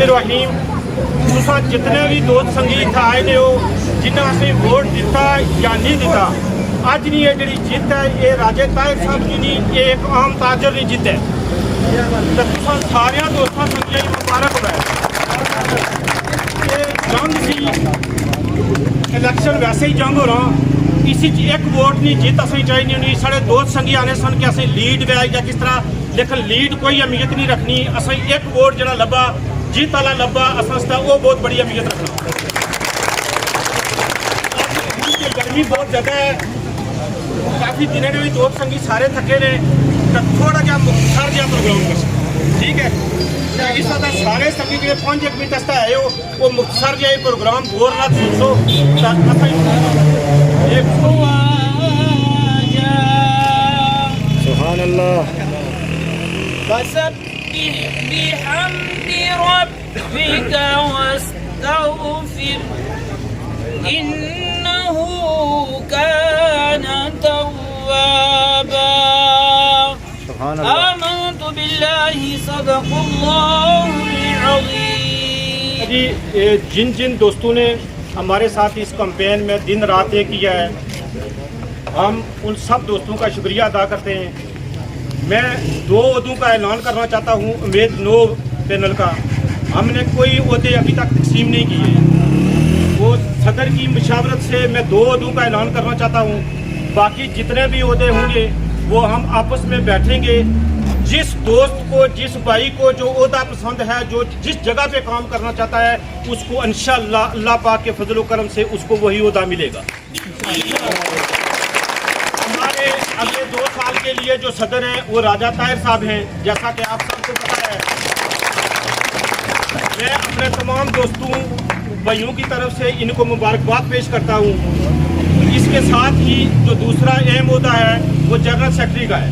बिस्मिल्लाहिर्रहमानिर्रहीम। तुसां जितने भी दोस्त संगीत आए ने हो जिन्हें असें वोट दिता या नहीं दिता, अज नहीं ये जी जित है ये राजे ताहिर साहब की नहीं, ये एक आम ताजर की जित है। तो तुसां सारिया दोस्तों संगियां मुबारक हो। ये जंग सी इलेक्शन वैसे ही जंग हो रहा, इसी एक वोट नहीं जित असं चाहिए नहीं। साढ़े दोस्त संगी आने सन कि असें लीड वे या किस तरह, लेकिन लीड कोई अहमियत नहीं रखनी। असं एक वोट जरा लब्भा जीत वाला लब्भा असं वो बहुत बड़ी अहमियत रखना। गर्मी बहुत ज़्यादा है, काफ़ी दिन भी दोस्त संगी सारे थके ने, तो थोड़ा जहा मुख्तार जहा प्रोग्राम कर ठीक है। इस वक्त सारे संगी जो 5-1 मिनट तक आए हो वो मुख्तार जहा प्रोग्राम बोर ना सुनो। सुभान अल्लाह। फसब्बिह बिहम्दि रब्बिका वस्तगफिर इन्नहु कान तव्वाबा। सुभान अल्लाह। आमनतु बिल्लाहि सदक़ल्लाहुल अज़ीम। जी जिन जिन दोस्तों ने हमारे साथ इस कैंपेन में दिन रात एक किया है, हम उन सब दोस्तों का शुक्रिया अदा करते हैं। मैं 2 ओहदों का ऐलान करना चाहता हूँ। उम्मीद नो पैनल का हमने कोई ओहदे अभी तक तकसीम नहीं किए। वो सदर की मशावरत से मैं 2 ओहदों का ऐलान करना चाहता हूँ। बाकी जितने भी ओहदे होंगे वो हम आपस में बैठेंगे। जिस दोस्त को, जिस भाई को जो ओहदा पसंद है, जो जिस जगह पे काम करना चाहता है, उसको इंशाअल्लाह अल्लाह पाक के फजल व करम से उसको वही ओहदा मिलेगा। हमारे अगले 2 साल के लिए जो सदर हैं वो राजा ताहिर साहब हैं, जैसा कि आप सबको पता है। मैं अपने तमाम दोस्तों भाइयों की तरफ से इनको मुबारकबाद पेश करता हूँ। इसके साथ ही जो दूसरा अहम ओहदा है वो जनरल सेक्रेटरी का है।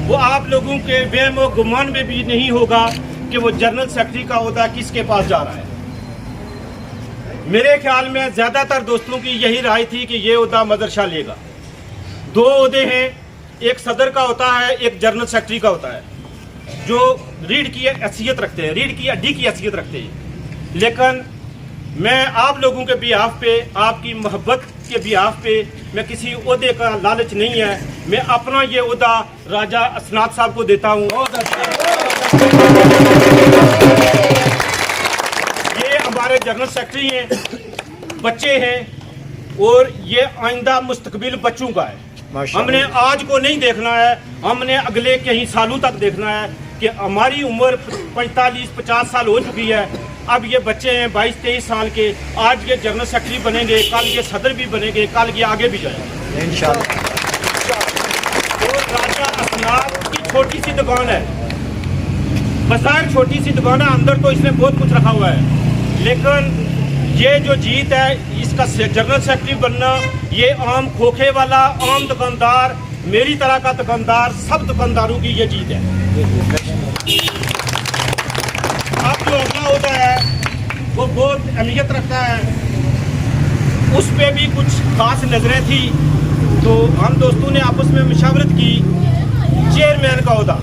वो आप लोगों के वहम व गुमान में भी नहीं होगा कि वो जनरल सेक्रेटरी का ओहदा किसके पास जा रहा है। मेरे ख्याल में ज़्यादातर दोस्तों की यही राय थी कि ये ओहदा मदरसा लेगा। 2 ओहदे हैं, एक सदर का होता है, एक जनरल सेक्रेटरी का होता है, जो रीढ़ की हैसियत रखते हैं, रीढ़ की हड्डी की हैसियत रखते हैं। लेकिन मैं आप लोगों के बिहाफ पे, आपकी मोहब्बत के बिहाफ पे, मैं किसी ओहदे का लालच नहीं है, मैं अपना ये ओहदा राजा असनाद साहब को देता हूँ। ये हमारे जनरल सेक्रेटरी हैं, बच्चे हैं, और ये आइंदा मुस्तकबिल बच्चों का है। हमने आज को नहीं देखना है, हमने अगले कई सालों तक देखना है कि हमारी उम्र 45-50 साल हो चुकी है। अब ये बच्चे हैं 22-23 साल के, आज ये जनरल सेक्रेटरी बनेंगे, कल ये सदर भी बनेंगे, कल ये आगे भी जाएंगे इंशाअल्लाह। तो राजा असनाद की छोटी सी दुकान है, बाजार छोटी सी दुकान है, अंदर तो इसने बहुत कुछ रखा हुआ है। लेकिन ये जो जीत है, इसका जनरल सेक्रेटरी बनना, ये आम खोखे वाला आम दुकानदार, मेरी तरह का दुकानदार, सब दुकानदारों की ये जीत है। अब जो अगला होता है वो बहुत अहमियत रखता है, उस पर भी कुछ खास नज़रें थी। तो हम दोस्तों ने आपस में मशावरत की चेयरमैन का ओहदा।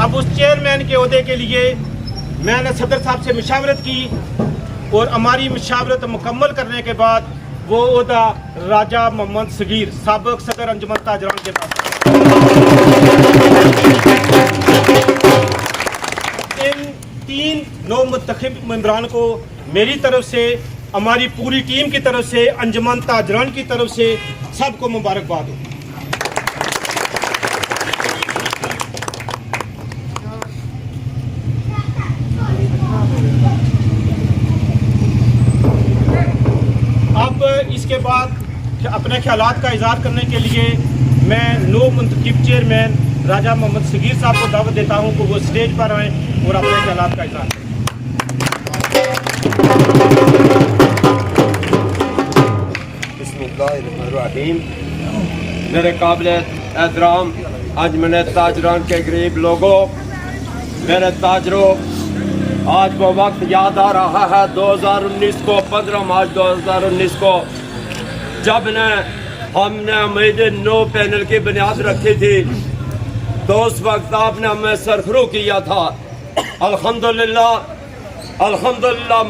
अब उस चेयरमैन के ओहदे के लिए मैंने सदर साहब से मशावरत की, और हमारी मशावरत मुकम्मल करने के बाद वो ओहदा राजा मोहम्मद सगीर साबिक सदर अंजुमन ताजरान के पास। इन 3 नौ मुंतखब मेंबरान को मेरी तरफ से, हमारी पूरी टीम की तरफ से, अंजुमन ताजरान की तरफ से सबको मुबारकबाद हो। अब इसके बाद अपने ख्यालात का इजहार करने के लिए मैं नो मुंतखब चेयरमैन राजा मोहम्मद सगीर साहब को दावत देता हूं कि वो स्टेज पर आएँ और अपने ख्यालात का इजहार करें। बिस्मिल्लाहिर्रहमानिर्रहीम। मेरे काबिल एहतराम अंजुमन ताजरान के गरीब लोगों, मेरे ताजरों, आज वो वक्त याद आ रहा है 2019 को, 15 मार्च 2019 को, जब हमने उम्मीद नो पैनल की बुनियाद रखी थी। तो उस वक्त आपने हमें सरखरू किया था अल्हम्दुलिल्लाह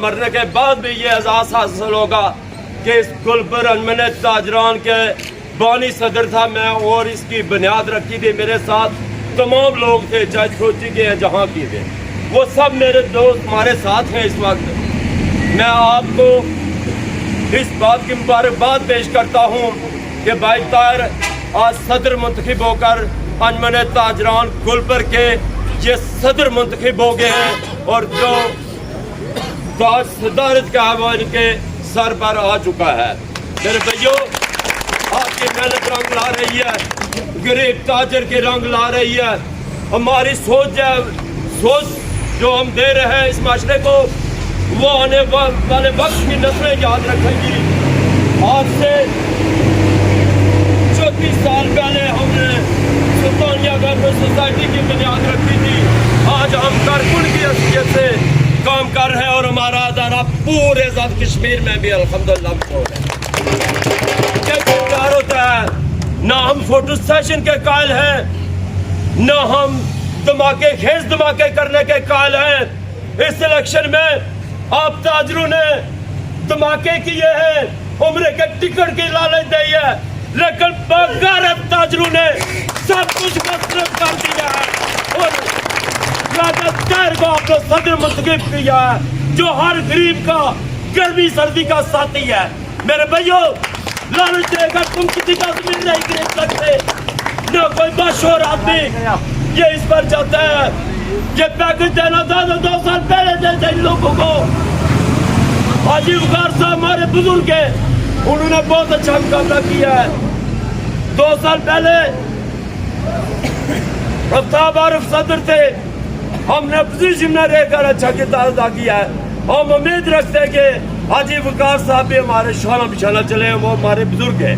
मरने के बाद भी ये एजाज़ हासिल होगा कि इस गुल पर अनमन ताजरान के बानी सदर था मैं, और इसकी बुनियाद रखी थी। मेरे साथ तमाम लोग थे, चाहे सोची के हैं जहाँ की थे, वो सब मेरे दोस्त हमारे साथ हैं इस वक्त। मैं आपको इस बात की मुबारकबाद पेश करता हूँ कि भाई ताहिर आज सदर मुंतखब होकर अनमन ताजरान गुलबर के ये सदर मुंतखब हो गए हैं, और जो ताज सदारत का है वो इनके सर पर आ चुका है। मेरे भाइयों, आपकी मेहनत रंग ला रही है, गरीब ताजर के रंग ला रही है। हमारी सोच जो हम दे रहे हैं इस माशरे को, वो आने वाले वक्त की नस्लें याद रखेंगी। आज से 34 साल पहले हमने सुल्तानिया गवर्नमेंट सोसाइटी की बुनियाद रखी थी। आज हम कारकुन की हैसियत से काम कर रहे हैं, और हमारा अदारा पूरे आज़ाद कश्मीर में भी अल्हम्दुलिल्लाह मशहूर है। क्या प्यार होता है, ना हम फोटो सेशन के कायल हैं, ना हम धमाके खेज धमाके करने के कायल हैं। इस इलेक्शन में आप ताजरों ने धमाके किए हैं, उम्र के टिकट की लालच दी है, लेकिन बगारत ताजरों ने सब कुछ मसरफ कर दिया है, और ताहिर को आपने सदर मुंतखब किया है, जो हर गरीब का गर्मी सर्दी का साथी है। मेरे भाइयों, लालच देकर तुम किसी का जमीन नहीं खरीद सकते, न कोई बाशोर आदमी ये इस पर चाहता है। ये पैकेज देना था तो 2 साल पहले देते इन लोगों को। हाजी वकार साहब हमारे बुजुर्ग है, उन्होंने बहुत अच्छा मुकाबला किया है। 2 साल पहले आफ्ताब आरिफ सदर थे, हमने अपोजिशन में रहकर अच्छा किरदार अदा किया है। हम उम्मीद रखते हैं कि हाजी वकार साहब भी हमारे शाना बिछाना चले, वो हमारे बुजुर्ग हैं,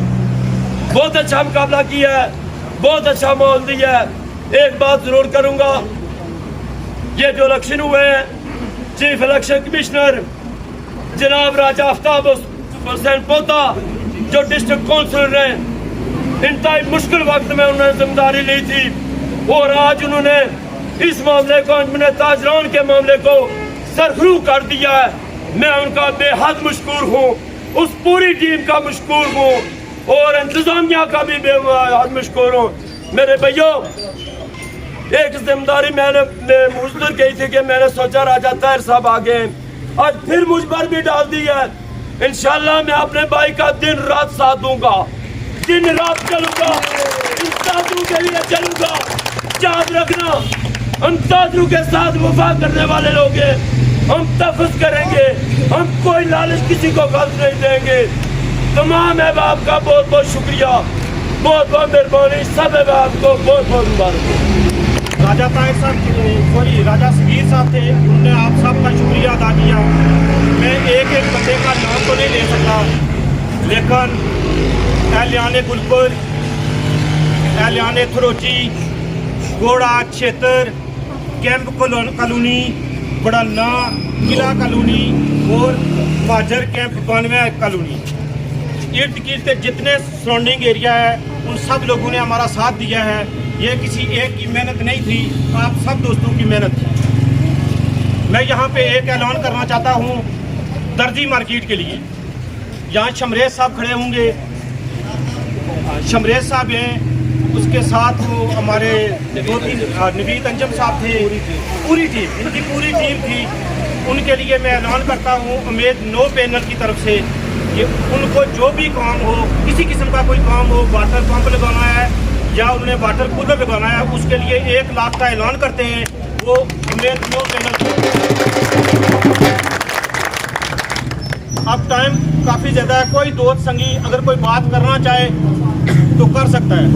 बहुत अच्छा मुकाबला किया है, बहुत अच्छा माहौल दिया है। एक बात जरूर करूंगा, ये जो इलेक्शन हुए हैं, चीफ इलेक्शन कमिश्नर जनाब राजा आफ्ताब हुसैन पोता जो डिस्ट्रिक्ट काउंसिलर हैं, इंतहाई मुश्किल वक्त में उन्होंने जिम्मेदारी ली थी, और आज उन्होंने इस मामले को, अनमन ताजरान के मामले को सरखरू कर दिया है। मैं उनका बेहद मशकूर हूँ, उस पूरी टीम का मशकूर हूँ, और इंतजामिया का भी बेहद मशकूर हूँ। मेरे भाइयों, एक जिम्मेदारी मैंने मुझ पर कही थी कि मैंने सोचा राजा ताहिर साहब आ गए, आज फिर मुझ पर भी डाल दी है। इंशाल्लाह मैं अपने भाई का दिन रात साथ दूंगा, दिन रात चलूंगा, इन ताजरों के लिए चलूंगा। याद रखना, हम ताजरों के साथ वफा करने वाले लोग हैं, हम तफस करेंगे, हम कोई लालच किसी को गलत नहीं देंगे। तमाम अहबाब का बहुत बहुत शुक्रिया, बहुत बहुत मेहरबानी, सब अहबाब को बहुत बहुत मुबारक। राजा ताहिर साहब, सॉरी राजा सगीर साहब थे, उन्होंने आप सबका शुक्रिया अदा किया। मैं एक एक बंदे का नाम तो नहीं ले सकता, लेकिन एहलियान गुलपुर, एहलियान थरोची, घोड़ा क्षेत्र, कैंप कॉलोनी, बड़ाना, किला कॉलोनी और बाजर कैंप 92 कॉलोनी, इर्द गिर्द जितने सराउंडिंग एरिया है, उन सब लोगों ने हमारा साथ दिया है। ये किसी एक की मेहनत नहीं थी, आप सब दोस्तों की मेहनत थी। मैं यहाँ पे एक ऐलान करना चाहता हूँ दर्जी मार्केट के लिए। यहाँ शमरेज साहब खड़े होंगे, शमरेज साहब हैं, उसके साथ वो हमारे 2-3 नवीद अंजम साहब थे, पूरी टीम, इनकी पूरी टीम थी। उनके लिए मैं ऐलान करता हूँ उम्मीद नो पैनल की तरफ से कि उनको जो भी काम हो, किसी किस्म का कोई काम हो, वाटर पंप लगाना है या उन्होंने वाटर कूलर लगाना है, उसके लिए 1 लाख का ऐलान करते हैं। वो उम्मीद नो पैनल। अब टाइम काफ़ी ज़्यादा है, कोई दोस्त संगी अगर कोई बात करना चाहे तो कर सकता है।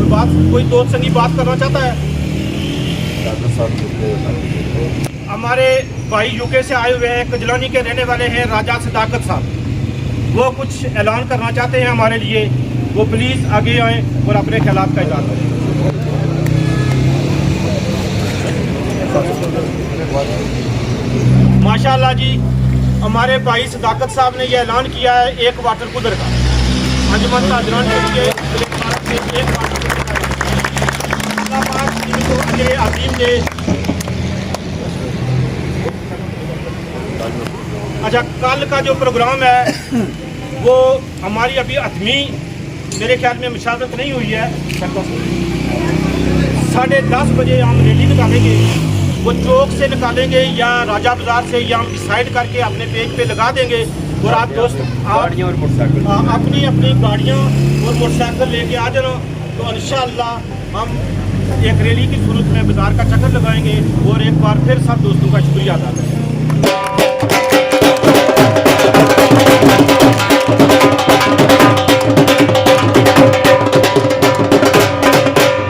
कोई दोस्त संगी बात करना चाहता है? हमारे भाई यूके से आए हुए हैं, कजलानी के रहने वाले हैं, राजा सदाकत साहब, वो कुछ ऐलान करना चाहते हैं हमारे लिए। वो प्लीज़ आगे आएँ और अपने ख्यालात का इज़हार करें। माशाअल्लाह जी, हमारे भाई सदाकत साहब ने यह ऐलान किया है 1 वाटर कूलर का अंजुमन ताजरान के लिए। 1 वाटर कूलर अजीम ने अच्छा, कल का जो प्रोग्राम है वो हमारी अभी अतमी मेरे ख्याल में मुशावरत नहीं हुई है। 10:30 बजे हम रैली निकालेंगे, वो चौक से निकालेंगे या राजा बाजार से, या हम डिसाइड करके अपने पेज पे लगा देंगे। और आप दोस्त गाड़ियाँ और मोटरसाइकिल अपनी अपनी गाड़ियाँ और मोटरसाइकिल लेके आ जाना, तो इंशाअल्लाह हम एक रैली की सूरत में बाजार का चक्कर लगाएंगे। और एक बार फिर सब दोस्तों का शुक्रिया अदा करें।